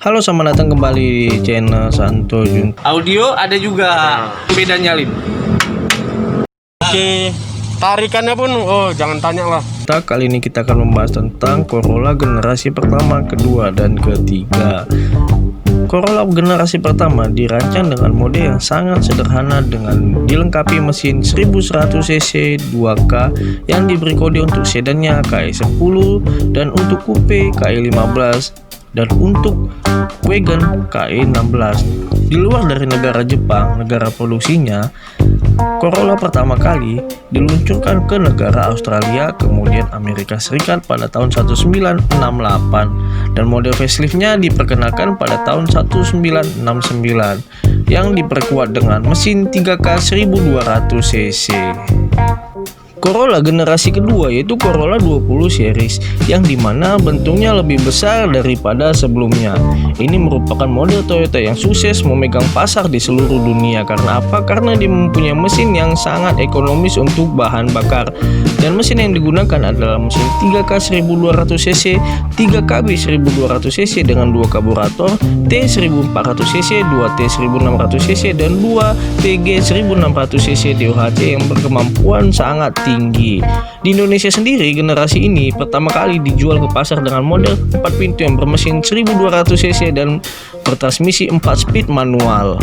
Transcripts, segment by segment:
Halo, selamat datang kembali di channel Santo Jun. Audio ada juga, bedanya Lin. Oke, tarikannya pun, jangan tanya lah. Kali ini kita akan membahas tentang Corolla generasi pertama, kedua, dan ketiga. Corolla generasi pertama dirancang dengan mode yang sangat sederhana dengan dilengkapi mesin 1100 cc 2K yang diberi kode untuk sedannya KE10 dan untuk coupe KE15 dan untuk wagon KE16. Di luar dari negara Jepang, negara produksinya, Corolla pertama kali diluncurkan ke negara Australia, kemudian Amerika Serikat pada tahun 1968 dan model faceliftnya diperkenalkan pada tahun 1969 yang diperkuat dengan mesin 3K 1200 cc. Corolla generasi kedua yaitu Corolla 20 series yang dimana bentuknya lebih besar daripada sebelumnya. Ini merupakan model Toyota yang sukses memegang pasar di seluruh dunia. Karena apa? Karena dia mempunyai mesin yang sangat ekonomis untuk bahan bakar, dan mesin yang digunakan adalah mesin 3K 1200 cc, 3KB 1200 cc dengan 2 karburator, T1400 cc, 2 T1600 cc dan 2 TG 1600 cc DOHC yang berkemampuan sangat tinggi. Di Indonesia sendiri, generasi ini pertama kali dijual ke pasar dengan model 4 pintu yang bermesin 1200 cc dan bertransmisi 4 speed manual.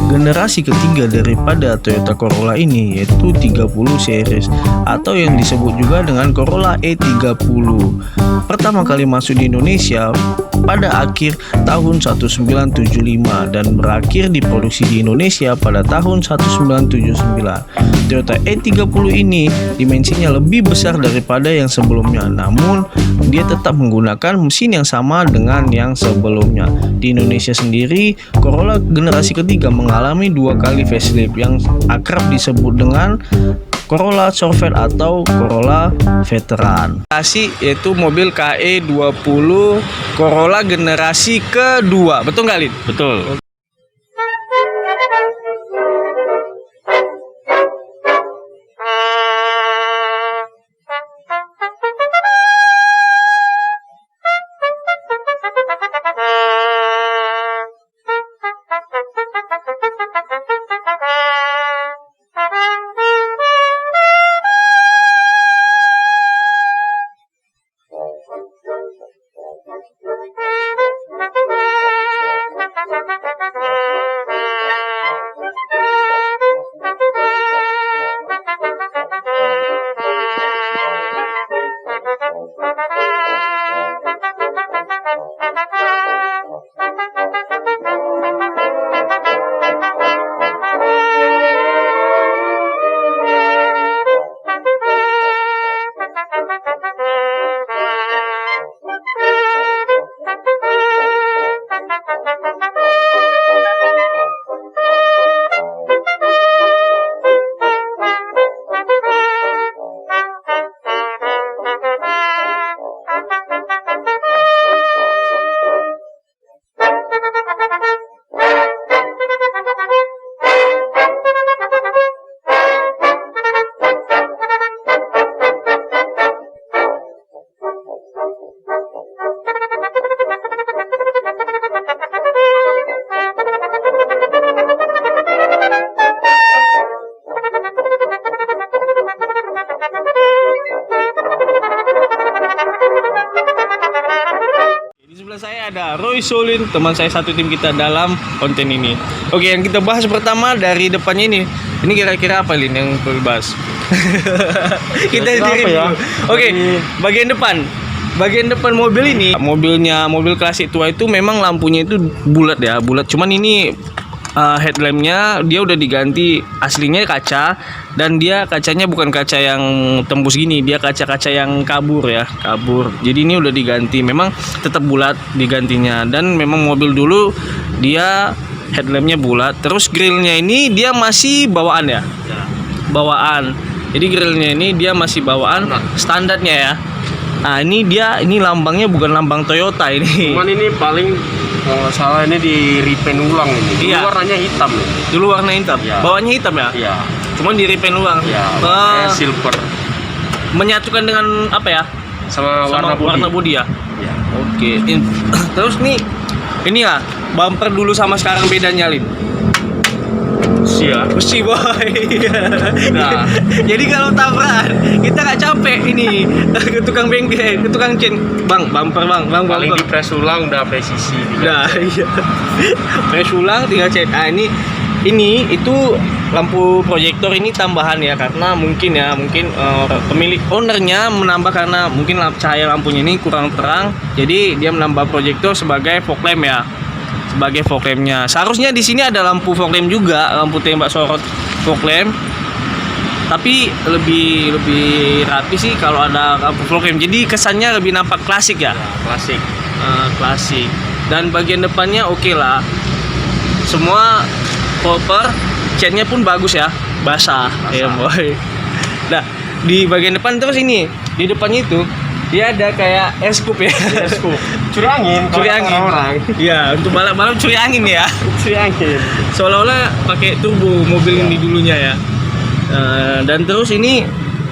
Generasi ketiga daripada Toyota Corolla ini yaitu 30 series atau yang disebut juga dengan Corolla E30. Pertama kali masuk di Indonesia pada akhir tahun 1975 dan berakhir diproduksi di Indonesia pada tahun 1979. Toyota E30 ini dimensinya lebih besar daripada yang sebelumnya, namun dia tetap menggunakan mesin yang sama dengan yang sebelumnya. Di Indonesia sendiri, Corolla generasi ketiga mengalami 2 kali facelift yang akrab disebut dengan Corolla Corvette atau Corolla Veteran. Yaitu mobil KE20 Corolla generasi kedua. Betul nggak, Lin? Betul. Saya ada Roy Solin, teman saya satu tim kita dalam konten ini. Oke, yang kita bahas pertama dari depannya ini. Ini kira-kira apa, Lin, yang perlu bahas? Kita sendiri ya. Oke, bagian depan. Bagian depan mobil ini, mobil klasik tua itu memang lampunya itu bulat ya, bulat. Cuman ini headlampnya dia udah diganti, aslinya kaca, dan dia kacanya bukan kaca yang tembus gini, dia kaca-kaca yang kabur ya, kabur. Jadi ini udah diganti, memang tetap bulat digantinya, dan memang mobil dulu dia headlampnya bulat. Terus grillnya ini dia masih bawaan ya, bawaan. Jadi grillnya ini dia masih bawaan standarnya ya. Nah ini lambangnya bukan lambang Toyota ini. Cuman ini paling kalau salah ini di repaint ulang ini. Dulu iya. Warnanya hitam nih. Dulu warna hitam. Iya. Bawahnya hitam ya? Iya. Cuman di repaint ulang. Iya. Silver. Menyatukan dengan apa ya? Sama warna bodi. Warna bodi ya. Iya. Oke. Terus nih, ini ya bumper dulu sama sekarang bedanya, Lin. Besi boy. Nah. Jadi kalau tabrakan kita nggak capek ini ke tukang bengkel, ke tukang ceng, bang bumper bang Paling bumper. di press ulang udah presisi. Nah iya. Press ulang tinggal cek. Ah ini itu lampu proyektor ini tambahan ya, karena mungkin pemilik ownernya menambah karena mungkin cahaya lampunya ini kurang terang, jadi dia menambah proyektor sebagai fog lamp ya, sebagai fog lampnya. Seharusnya di sini ada lampu fog lamp juga, lampu tembak sorot fog lamp, tapi lebih rapi sih kalau ada lampu fog lamp, jadi kesannya lebih nampak klasik ya. Klasik. Klasik. Dan bagian depannya oke lah, semua proper, catnya pun bagus ya, basah. Ya boy. Nah di bagian depan terus ini, di depannya itu dia ada kayak air scoop ya. Curi angin. Orang. Iya, untuk balap-balap curi angin ya. Curi angin. Seolah-olah pakai turbo mobil ini dulunya ya. Dan terus ini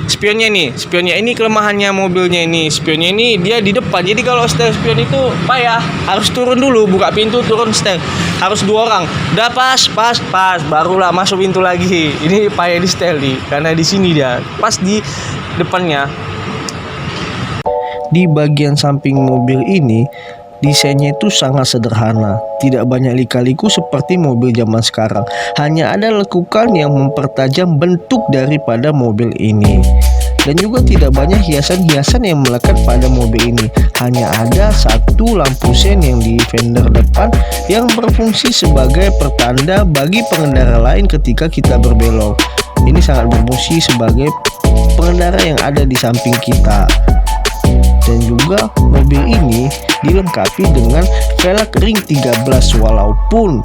spionnya ini kelemahannya mobilnya ini. Spionnya ini dia di depan. Jadi kalau setel spion itu payah, harus turun dulu, buka pintu, turun setel. Harus 2 orang. Udah pas, barulah masuk pintu lagi. Ini payah di setel nih, karena di sini dia pas di depannya. Di bagian samping mobil ini desainnya itu sangat sederhana, tidak banyak lika-liku seperti mobil zaman sekarang. Hanya ada lekukan yang mempertajam bentuk daripada mobil ini. Dan juga tidak banyak hiasan-hiasan yang melekat pada mobil ini. Hanya ada satu lampu sen yang di fender depan yang berfungsi sebagai pertanda bagi pengendara lain ketika kita berbelok. Ini sangat berfungsi sebagai pengendara yang ada di samping kita. Dan juga mobil ini dilengkapi dengan velg ring 13, walaupun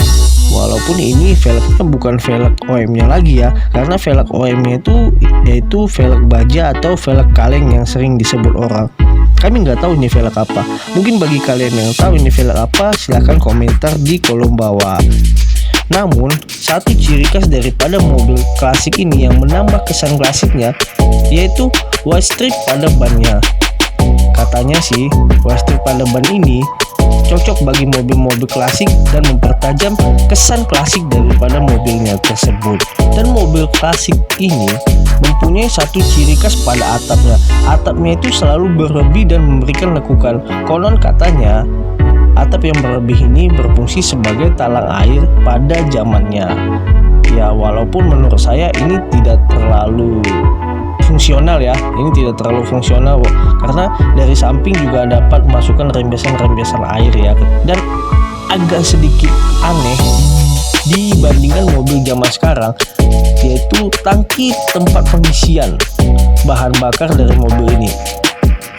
ini velgnya bukan velg OM-nya lagi ya, karena velg OM-nya itu yaitu velg baja atau velg kaleng yang sering disebut orang. Kami nggak tahu ini velg apa. Mungkin bagi kalian yang tahu ini velg apa, silahkan komentar di kolom bawah. Namun satu ciri khas daripada mobil klasik ini yang menambah kesan klasiknya yaitu white strip pada bannya. Katanya sih, white strip pada ban ini cocok bagi mobil-mobil klasik dan mempertajam kesan klasik daripada mobilnya tersebut. Dan mobil klasik ini mempunyai satu ciri khas pada atapnya. Atapnya itu selalu berlebih dan memberikan lekukan. Konon katanya atap yang berlebih ini berfungsi sebagai talang air pada zamannya. Ya walaupun menurut saya ini tidak terlalu fungsional ya, ini tidak terlalu fungsional karena dari samping juga dapat masukkan rembesan air ya, dan agak sedikit aneh dibandingkan mobil zaman sekarang, yaitu tangki tempat pengisian bahan bakar dari mobil ini,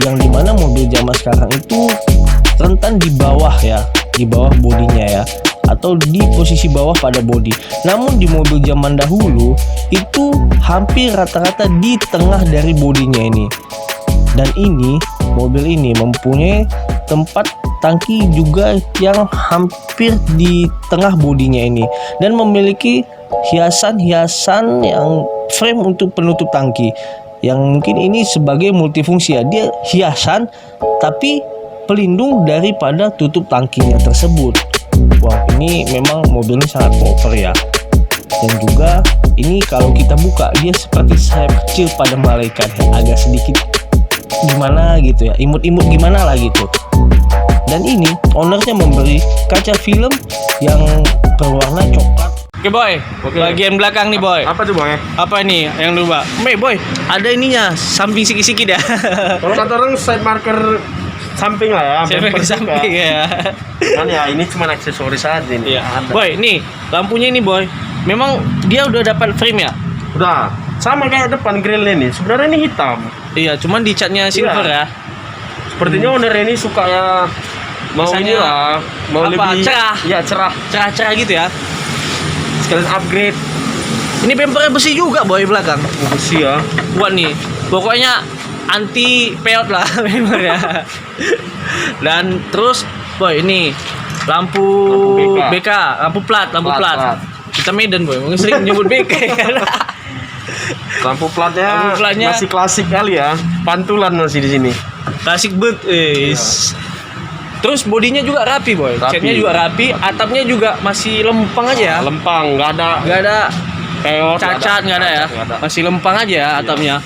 yang dimana mobil zaman sekarang itu rentan di bawah ya, di bawah bodinya ya, atau di posisi bawah pada bodi. Namun di mobil zaman dahulu itu hampir rata-rata di tengah dari bodinya ini. Dan ini mobil ini mempunyai tempat tangki juga yang hampir di tengah bodinya ini, dan memiliki hiasan-hiasan yang frame untuk penutup tangki, yang mungkin ini sebagai multifungsi ya. Dia hiasan tapi pelindung daripada tutup tangkinya tersebut. Wow, ini memang mobil ini sangat proper ya. Dan juga ini kalau kita buka dia seperti sayap kecil pada malaikat ya, agak sedikit gimana gitu ya, imut-imut gimana lah gitu. Dan ini ownernya memberi kaca film yang berwarna coklat. Oke boy, bagian belakang nih boy. Apa tuh boy? Apa nih yang lupa? Boy, ada ininya, samping sikit-sikit ya. Kalau kata orang side marker samping lah ya, samping ya. Kan ya ini cuma aksesoris aja ini. Iya. Boy, nih lampunya ini boy, memang dia udah dapat frame ya? Udah, sama kayak depan grillnya ini. Sebenarnya ini hitam. Iya, cuman dicatnya silver ya. Sepertinya owner ini suka ya mau Misalnya, ini lah, mau apa, lebih cerah. Ya Cerah-cerah gitu ya. Sekalian upgrade. Ini bempernya besi juga boy belakang. Besi ya. Kuat nih. Pokoknya anti peot lah bempernya. Dan terus boy ini lampu BK, lampu plat. Kita Medan boy, mungkin sering nyebut BK kan. Lampu platnya masih klasik kali ya. Pantulan masih di sini. Klasik banget, Terus bodinya juga rapi boy, Rapi. catnya juga rapi, atapnya juga masih lempang aja ya. Lempang, nggak ada keot, cacat, nggak ada ya. nggak ada. Masih lempang aja ya atapnya.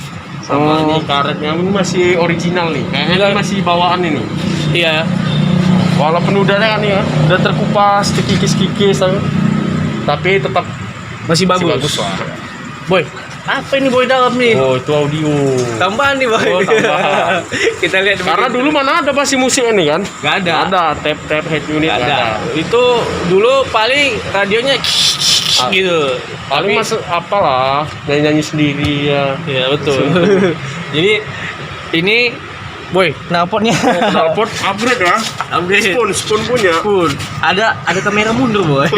Sama ini karetnya ini masih original nih, kayaknya ini masih bawaan ini. Iya. Walaupun udahnya kan ya, udah terkupas, terkikis-kikis, tapi tetap Masih bagus. lah. Boy, apa ini boy dalam nih? Oh, itu audio. Tambahan nih boy. Oh, tambahan. Kita lihat Karena dulu mana ada pasti musik ini kan? nggak ada. Nggak ada tap head unit Nggak nggak ada. Itu dulu paling radionya gitu. Paling masuk apalah nyanyi sendiri ya. Iya betul. Jadi ini boy, knalpotnya Knalpot upgrade ya. upgrade. Spoon punya. Pun ada kamera mundur boy.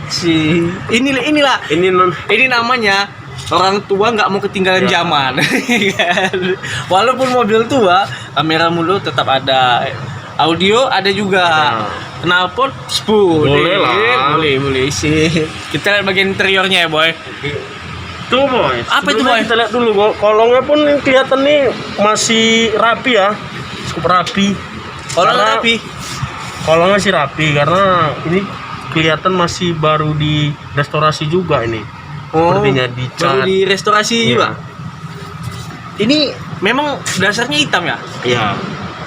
Si inilah ini namanya orang tua nggak mau ketinggalan Ya. zaman. Walaupun mobil tua, kamera mundur tetap ada. Audio ada juga. Knalpot spoon. Boleh lah. Boleh sih. Kita lihat bagian interiornya ya boy. Tuh boy. Apa itu, Sebelumnya boy? Kita lihat dulu boy. Kolongnya pun kelihatan nih masih rapi ya. Cukup rapi. Kalau Karena- rapi. Kolongnya sih rapi karena ini kelihatan masih baru di restorasi juga ini. Sepertinya dicat. Baru di restorasi Iya. juga. Ini memang dasarnya hitam ya? Iya.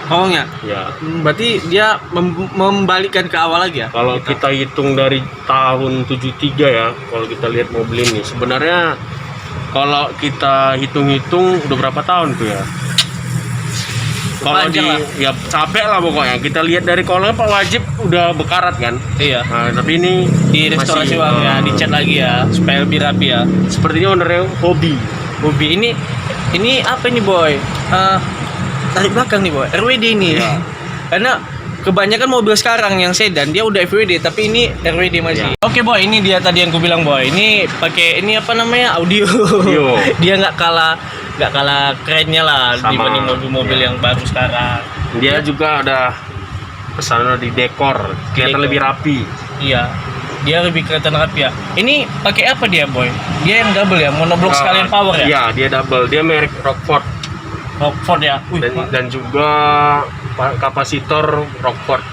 Kolongnya. Ya. Berarti dia membalikkan ke awal lagi ya? Kalau kita hitung dari tahun 73 ya, kalau kita lihat mobil ini sebenarnya kalau kita hitung-hitung udah berapa tahun tuh ya? Kalau Panjang lah. ya capek lah pokoknya. Kita lihat dari kolongnya Pak Wajib udah bekarat kan. Iya. Nah, tapi ini Di restorasi masih, ulang ya, dicat lagi ya supaya lebih rapi ya. Sepertinya ownernya hobi. Hobi ini apa ini boy? Tarik belakang nih boy. RWD ini. Iya. Karena kebanyakan mobil sekarang yang sedan dia udah FWD tapi ini RWD masih. Iya. Oke boy, ini dia tadi yang ku bilang boy. Ini pakai ini apa namanya? Audio. Audio. Dia nggak kalah kerennya lah Sama. dibanding mobil-mobil Iya. yang baru sekarang. Dia juga ada pesanan di dekor, kelihatan Dekor. lebih rapi. Iya. Dia lebih kelihatan rapi ya. Ini pakai apa dia boy? Dia yang double ya, monoblok sekalian power ya? Iya, dia double. Dia merek Rockford Rockford ya. Wih, dan juga kapasitor Rockford.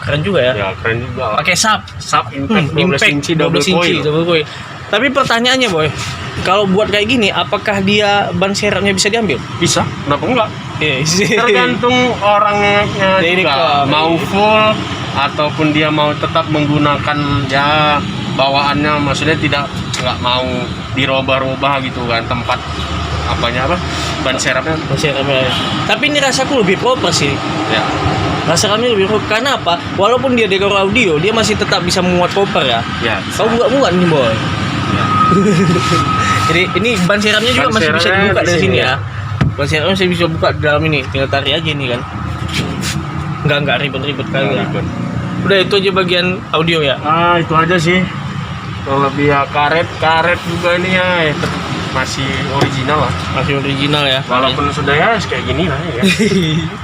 keren juga ya. Ya, keren juga. Pakai sub. Sub impact 12 Impact inci double coil. double coil. Tapi pertanyaannya boy, kalau buat kayak gini, apakah dia ban serepnya bisa diambil? Bisa, kenapa enggak? Iya. Tergantung orangnya Jadi juga kalau- mau full ataupun dia mau tetap menggunakan ya bawaannya, maksudnya nggak mau dirubah-rubah gitu kan tempat ban serepnya. Ban serepnya. Tapi ini rasaku lebih proper sih. Ya. Rasa kami lebih proper. Karena apa? Walaupun dia dekor audio, dia masih tetap bisa muat koper ya. Ya. Kau buka-buka nih boy. Ya. Jadi ini ban serepnya juga Ban masih bisa serepnya dibuka di dari sini sini ya. ya. Ban serepnya masih bisa buka di dalam ini. Tinggal tarik aja ini kan. Enggak ribet-ribet kali ya. Ribet. Udah itu aja bagian audio ya. Ah, itu aja sih. Kalau dia karet juga ini ya masih original lah. Masih original ya. Walaupun sudah ya kayak gini lah ya.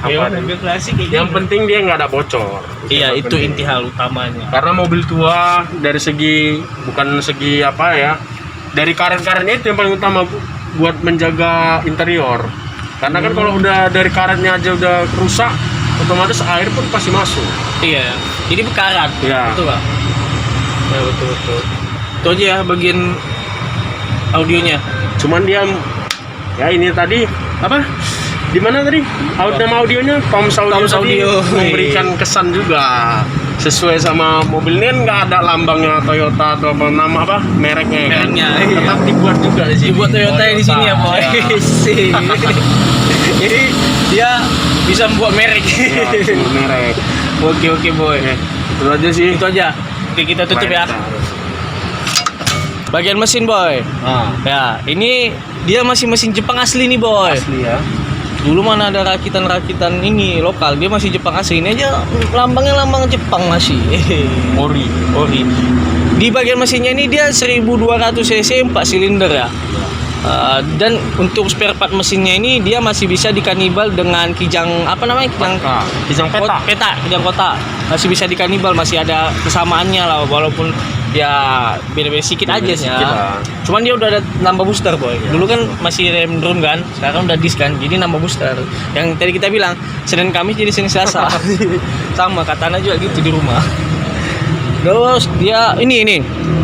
Ya, Apa mobil klasik kayak Yang gini. penting dia nggak ada bocor. Iya, yang itu penting. inti hal utamanya. Karena mobil tua dari segi bukan segi apa ya, dari karet-karetnya itu yang paling utama buat menjaga interior. Karena kan kalau udah dari karetnya aja udah rusak, otomatis air pun pasti masuk. Iya. Jadi bekarat. Iya. Betul nggak? Ya betul. Itu aja ya bagian audionya. Cuman dia ya ini tadi apa? Di mana tadi? Nama audionya Toms Audio Toms tadi Audio. memberikan kesan juga sesuai sama mobil ini kan nggak ada lambangnya Toyota atau apa nama apa mereknya kan. Mereknya, Tetap iya. dibuat juga di sini. Dibuat Toyota di sini ya boy. Ya. Sih. Jadi dia bisa membuat merek. Ya, merek. Oke boy. Itu aja sih. Itu aja. Oke, kita tutup ya. Bagian mesin boy. Ah, Ya, ini dia masih mesin Jepang asli nih boy. asli ya. Dulu mana ada rakitan ini lokal, dia masih Jepang asli. Ini aja lambangnya lambang Jepang masih. Ori. Di bagian mesinnya ini dia 1200 cc 4 silinder ya. Dan untuk spare part mesinnya ini dia masih bisa dikanibal dengan kijang apa namanya, Kijang peta. kijang kota masih bisa dikanibal, masih ada kesamaannya lah, walaupun ya beda-beda sedikit aja sih ya. Cuman dia udah ada nambah booster boy. Dulu kan masih rem drum kan, sekarang udah disc kan, jadi nambah booster. Yang tadi kita bilang Senin Kamis jadi Senin Selasa. Sama katanya juga gitu di rumah. Terus dia ini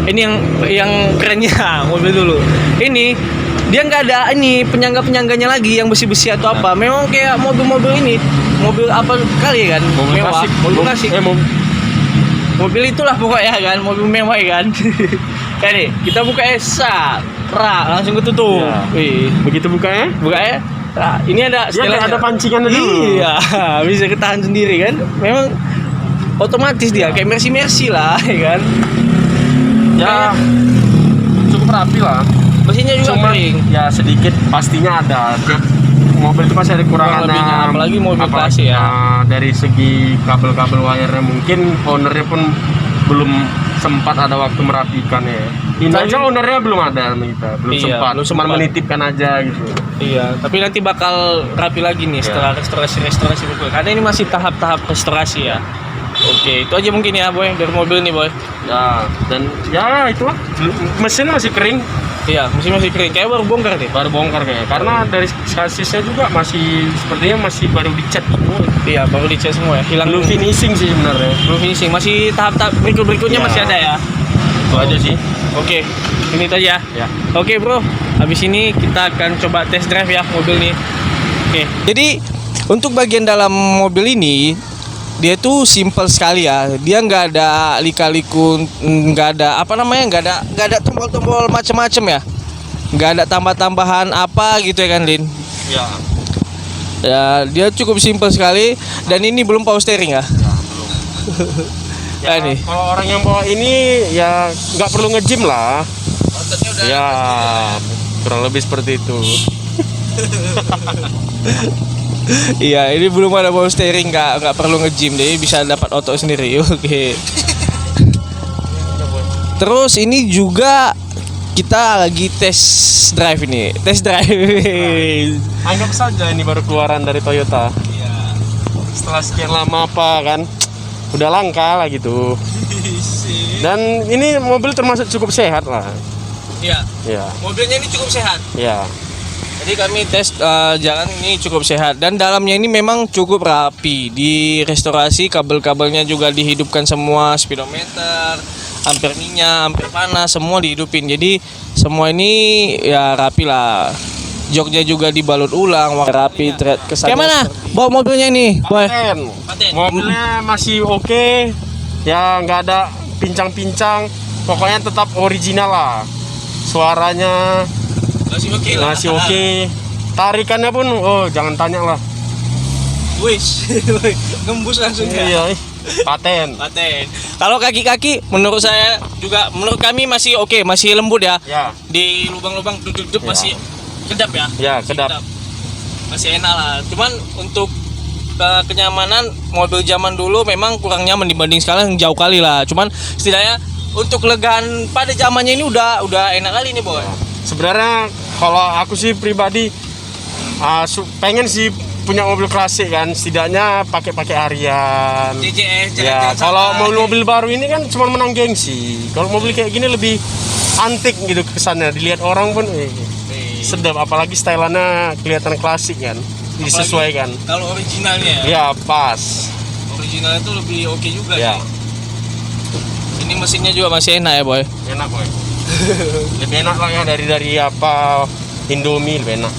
yang kerennya mobil dulu. Ini dia nggak ada ini penyangga-penyangganya lagi yang besi-besi atau apa. Memang kayak mobil-mobil ini, mobil apa kali kan? Mobil klasik. Mobil itulah pokoknya kan, mobil mewah kan. Kayak nih, kita buka esa, langsung ketutup. Ya. Wih, Begitu bukanya, ini ada ada pancingannya dulu. Iya, bisa ketahan sendiri kan. Memang otomatis dia kayak Mercy lah, ya kan. Ya, cukup rapi lah. Mesinnya juga Cuma kering. ya sedikit pastinya ada. Tiap mobil itu pasti ada kekurangannya. Lebihnya, apalagi mobil klasik ya. Dari segi kabel-kabel wire mungkin ownernya pun belum sempat ada waktu merapikan ya. Ini aja ownernya belum ada kita, belum sempat. Cuma menitipkan aja gitu. Iya, tapi nanti bakal rapi lagi nih setelah restorasi mobil. Karena ini masih tahap-tahap restorasi ya. Oke, itu aja mungkin ya boy dari mobil nih boy. Ya, dan ya itu mesin masih kering. Iya, mesin masih kering. Kayak baru bongkar deh. Baru bongkar kayaknya. Karena dari sasisnya juga masih sepertinya masih baru dicat semua. Iya, baru dicat semua ya. Hilang Belum finishing sih sebenarnya. Belum finishing, masih tahap-tahap berikutnya masih ada ya. Itu aja sih. Oke, ini aja. Ya. Oke bro, habis ini kita akan coba test drive ya mobil nih. Oke. Jadi untuk bagian dalam mobil ini dia tuh simple sekali ya. Dia nggak ada lika-liku, nggak ada apa namanya, nggak ada tombol-tombol macam-macam ya. Nggak ada tambah-tambahan apa gitu ya kan Lin? Ya. Ya, dia cukup simple sekali dan ini belum power steering ya. Ya, belum. Ya, nih. Kalau orang yang bawa ini ya nggak perlu nge-gym lah. Ya, kurang lebih seperti itu. Iya, ini belum ada power steering, nggak perlu nge-gym, jadi bisa dapat oto sendiri. Oke. Terus ini juga kita lagi test drive ini, Anggap saja ini baru keluaran dari Toyota. Iya. Setelah sekian lama apa kan, udah langka lah gitu. Dan ini mobil termasuk cukup sehat lah. Iya. Ya, Mobilnya ini cukup sehat. ya. Jadi kami tes jalan ini cukup sehat dan dalamnya ini memang cukup rapi. Di restorasi kabel-kabelnya juga dihidupkan semua, speedometer, ampere minyak, ampere panas semua dihidupin. Jadi semua ini ya rapi lah. Joknya juga dibalut ulang, rapi, thread kesannya. Kayak mana? Bawa mobilnya ini, boy. Paten. Mobilnya masih oke. Ya nggak ada pincang-pincang. Pokoknya tetap original lah. Suaranya masih oke. Tarikannya pun jangan tanya lah. Wis, ngembus langsung ya. Iya, paten. Kalau kaki-kaki menurut saya juga, menurut kami masih oke, masih lembut ya. Ya. Di lubang-lubang duduk-duduk Ya. masih kedap ya. Ya, Masih kedap. Masih enak lah. Cuman untuk kenyamanan mobil zaman dulu memang kurang nyaman dibanding sekarang, jauh kali lah. Cuman setidaknya untuk kelegaan pada zamannya ini udah enak kali nih boy. Sebenarnya kalau aku sih pribadi pengen sih punya mobil klasik kan, setidaknya pakai harian. JJS Ya, kalau mobil baru ini kan cuma menang gengsi. Kalau mobil kayak gini lebih antik gitu kesannya, dilihat orang pun sedap, apalagi stylannya kelihatan klasik kan, disesuaikan. Kalau originalnya Ya, pas. originalnya tuh lebih oke juga Ya, sih. Ini mesinnya juga masih enak ya boy. enak boy. Lebih enak lah ya dari apa Indomie, lebih enak.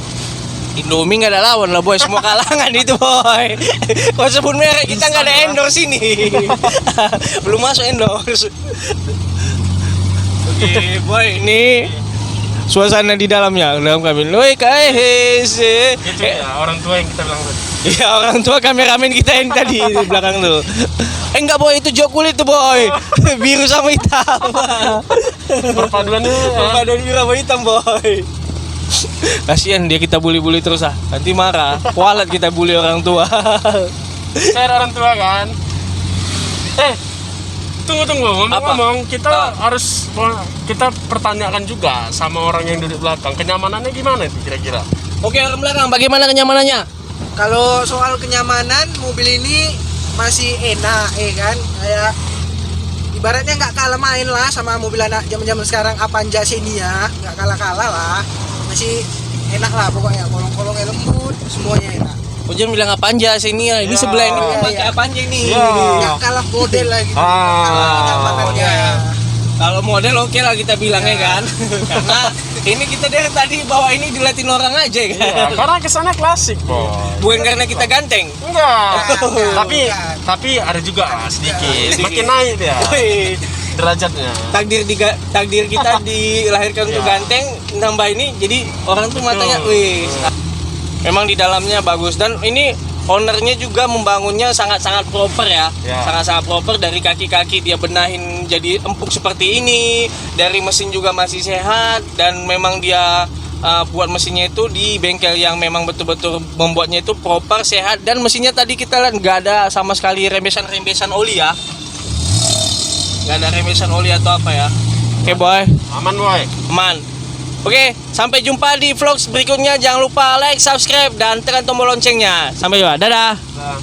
Indomie nggak ada lawan lah boy, semua kalangan itu boy. Kalau sebut merek kita nggak ada endorse ini. Belum masuk endorse. Oke boy, ini suasana di dalamnya, dalam kabin. Woi guys. Itu ya orang tua yang kita bilang tadi. Iya, orang tua kameramen kita yang tadi di belakang tuh. Enggak boy, itu jok kulit tuh boy. Biru sama hitam. Perpaduannya Perpaduan biru sama hitam boy. Kasihan dia, kita bully-bully terus nanti marah. Kualat kita bully orang tua. saya orang tua kan. Tunggu, ngomong-ngomong, kita Ah. harus kita pertanyakan juga sama orang yang duduk belakang, kenyamanannya gimana itu kira-kira? Oke, orang belakang, bagaimana kenyamanannya? Kalau soal kenyamanan, mobil ini masih enak, kan? Kayak ibaratnya nggak kalah main lah sama mobil anak zaman-zaman sekarang, Avanza Xenia, nggak kalah-kalah lah. Masih enak lah pokoknya, kolong-kolongnya lembut, semuanya enak. Ujian bilang Avanza sini ya. Ini Ya. sebelah ini Ya, pakai ya. Avanza ini. Ya. Nggak kalah model lah gitu. Ah. Nggak kalah kenyamanannya. Kalau model oke lah kita bilangnya kan. Karena ini kita dari tadi bawa ini diliatin orang aja kan. Iya, karena kesana klasik, Bos. Bukan karena kita ganteng. Enggak. tapi Bukan. tapi ada juga sedikit. Sedikit. Makin naik dia Wih, derajatnya. takdir kita dilahirkan untuk Ya. ganteng, nambah ini jadi orang tuh matanya, Betul. wih. Memang di dalamnya bagus dan ini ownernya juga membangunnya sangat-sangat proper ya. Ya. Sangat-sangat proper, dari kaki-kaki dia benahin jadi empuk seperti ini, dari mesin juga masih sehat, dan memang dia buat mesinnya itu di bengkel yang memang betul-betul membuatnya itu proper, sehat, dan mesinnya tadi kita lihat nggak ada sama sekali rembesan-rembesan oli ya. Nggak ada rembesan oli atau apa ya. Oke boy, Aman, boy. aman. Oke, sampai jumpa di vlogs berikutnya. Jangan lupa like, subscribe, dan tekan tombol loncengnya. Sampai jumpa, dadah. Nah.